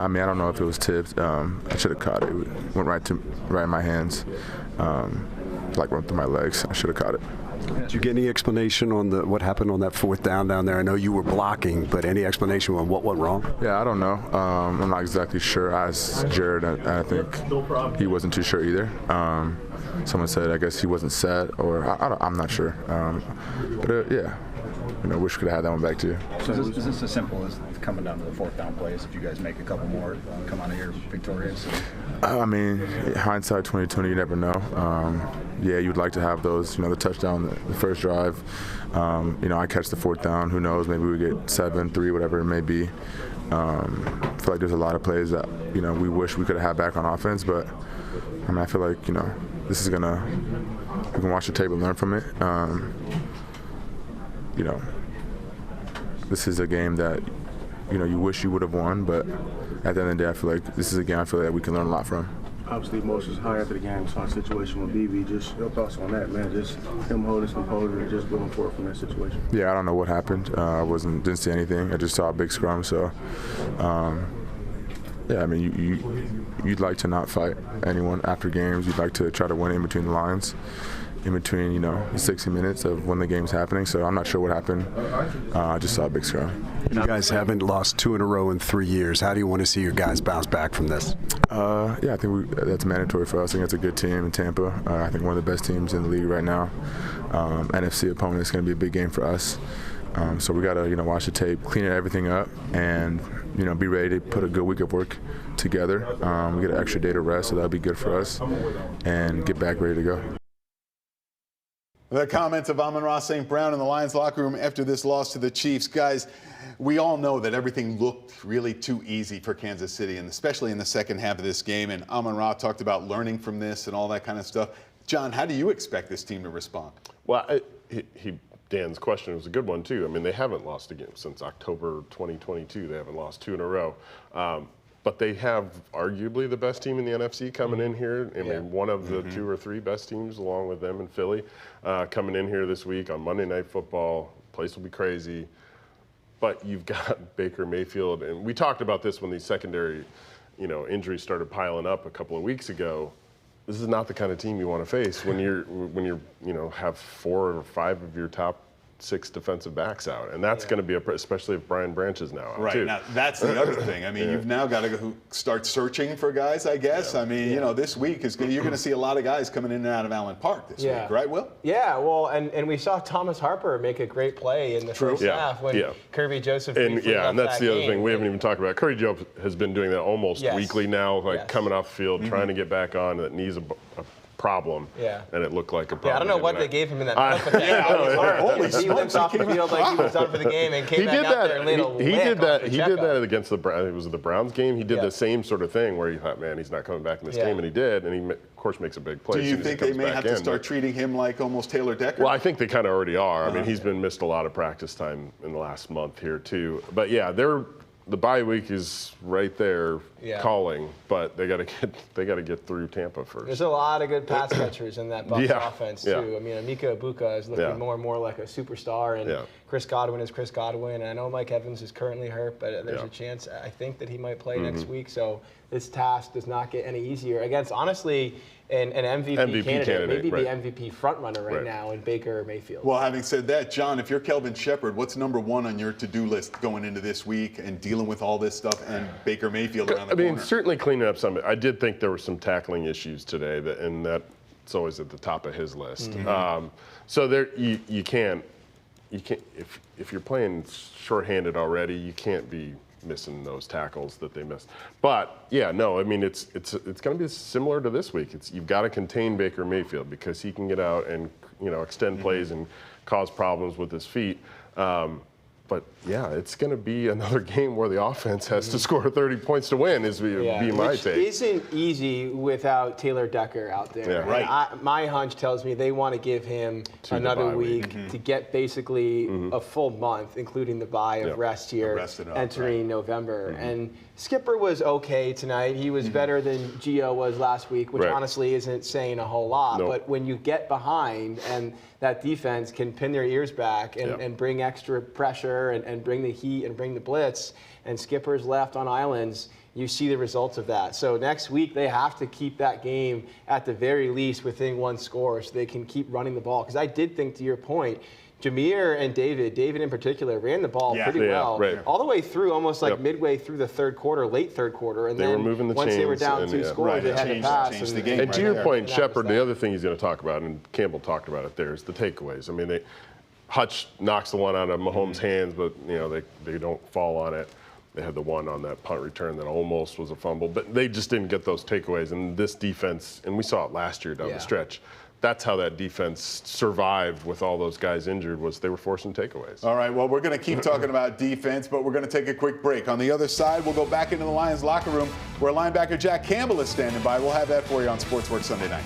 I mean, I don't know if it was tipped. I should have caught it. It went right in my hands, like went through my legs. I should have caught it. Did you get any explanation on what happened on that fourth down there? I know you were blocking, but any explanation on what went wrong? Yeah, I don't know. I'm not exactly sure. I asked Jared, and I think he wasn't too sure either. Someone said, I guess he wasn't set, or I'm not sure. But yeah, wish we could have had that one back too. So is this as simple as coming down to the fourth down plays? If you guys make a couple more, come out of here victorious? I mean, hindsight 2020, you never know. Yeah, you'd like to have those, the touchdown, the first drive. I catch the fourth down. Who knows? Maybe we get 7-3, whatever it may be. I feel like there's a lot of plays that we wish we could have had back on offense, but I mean, I feel like this is we can watch the tape and learn from it. This is a game that you wish you would have won, but at the end of the day, I feel like this is a game that we can learn a lot from. Obviously, emotions high after the game. Saw a situation with BB. Just your thoughts on that, man. Just him holding his composure and just going forward from that situation. Yeah, I don't know what happened. I didn't see anything. I just saw a big scrum. So, yeah, I mean, you'd like to not fight anyone after games. You'd like to try to win in between the lines, in between, the 60 minutes of when the game's happening. So I'm not sure what happened. I just saw a big scrum. You guys haven't lost 2 in a row in 3 years. How do you want to see your guys bounce back from this? Yeah, I think that's mandatory for us. I think it's a good team in Tampa. I think one of the best teams in the league right now. NFC opponent is going to be a big game for us. So we got to, watch the tape, clean everything up, and be ready to put a good week of work together. We get an extra day to rest, so that'll be good for us, and get back ready to go. The comments of Amon-Ra St. Brown in the Lions locker room after this loss to the Chiefs. Guys, we all know that everything looked really too easy for Kansas City, and especially in the second half of this game. And Amon-Ra talked about learning from this and all that kind of stuff. John, how do you expect this team to respond? Well, Dan's question was a good one, too. I mean, they haven't lost a game since October 2022. They haven't lost 2 in a row. But they have arguably the best team in the NFC coming in here. I mean, one of the 2 or 3 best teams, along with them in Philly, coming in here this week on Monday Night Football. Place will be crazy. But you've got Baker Mayfield, and we talked about this when these secondary, injuries started piling up a couple of weeks ago. This is not the kind of team you want to face when you're have 4 or 5 of your top 6 defensive backs out, and that's going to be especially if Brian Branch is now out right too. Now that's the other thing. I mean, you've now got to go start searching for guys, I guess. I mean, this week you're going to see a lot of guys coming in and out of Allen Park this week, right, Will? Yeah, well, and we saw Thomas Harper make a great play in the first half when Kirby Joseph and that's the other thing we haven't even talked about. Kirby Joseph has been doing that almost weekly now, coming off the field, trying to get back on. That knee's a problem, and it looked like a problem. Yeah, I don't know what they gave him in that he limped off the field like he was done for the game and came back out there and laid a He did that against the Browns. It was the Browns game. He did the same sort of thing where you thought, man, he's not coming back in this game, and he did, and he, of course, makes a big play. Do you think they may have to start treating him like almost Taylor Decker? Well, I think they kind of already are. I mean, he's been missed a lot of practice time in the last month here, too. But, yeah, the bye week is right there calling, but they got to get through Tampa first. There's a lot of good pass catchers in that Bucs offense too. I mean, Emeka Egbuka is looking more and more like a superstar, and Chris Godwin is Chris Godwin. And I know Mike Evans is currently hurt, but there's a chance I think that he might play next week. So this task does not get any easier against, honestly, an MVP candidate, maybe the MVP frontrunner right now in Baker Mayfield. Well, having said that, John, if you're Kelvin Shepard, what's number 1 on your to-do list going into this week and dealing with all this stuff and Baker Mayfield around the corner? I mean, certainly cleaning up some. I did think there were some tackling issues today, and that's always at the top of his list. So there, you can't if you're playing shorthanded already, you can't be missing those tackles that they missed. But I mean it's going to be similar to this week. You've got to contain Baker Mayfield because he can get out and extend plays and cause problems with his feet. But it's going to be another game where the offense has to score 30 points to win. Be my take. Which isn't easy without Taylor Decker out there. Yeah. Right. My hunch tells me they want to give him another week to get basically a full month, including the bye of rest here, entering November. And Skipper was okay tonight. He was better than Gio was last week, which honestly isn't saying a whole lot. But when you get behind and that defense can pin their ears back and bring extra pressure and bring the heat and bring the blitz, and Skipper's left on islands, You see the results of that. So next week, they have to keep that game at the very least within 1 score so they can keep running the ball. Because I did think, to your point, Jameer and David in particular, ran the ball pretty well, right. all the way through, almost like midway through the third quarter, late third quarter, and They then were moving the once they were chains down and, 2 scores, they had to pass. Changed the game. And to your point, And Shepard, that was the other thing he's going to talk about, and Campbell talked about it there, is the takeaways. I mean, Hutch knocks the one out of Mahomes' hands, but they don't fall on it. They had the one on that punt return that almost was a fumble, but they just didn't get those takeaways. And this defense, and we saw it last year down the stretch, that's how that defense survived with all those guys injured, was they were forcing takeaways. All right, well, we're going to keep talking about defense, but we're going to take a quick break. On the other side, we'll go back into the Lions locker room where linebacker Jack Campbell is standing by. We'll have that for you on Sports Work Sunday night.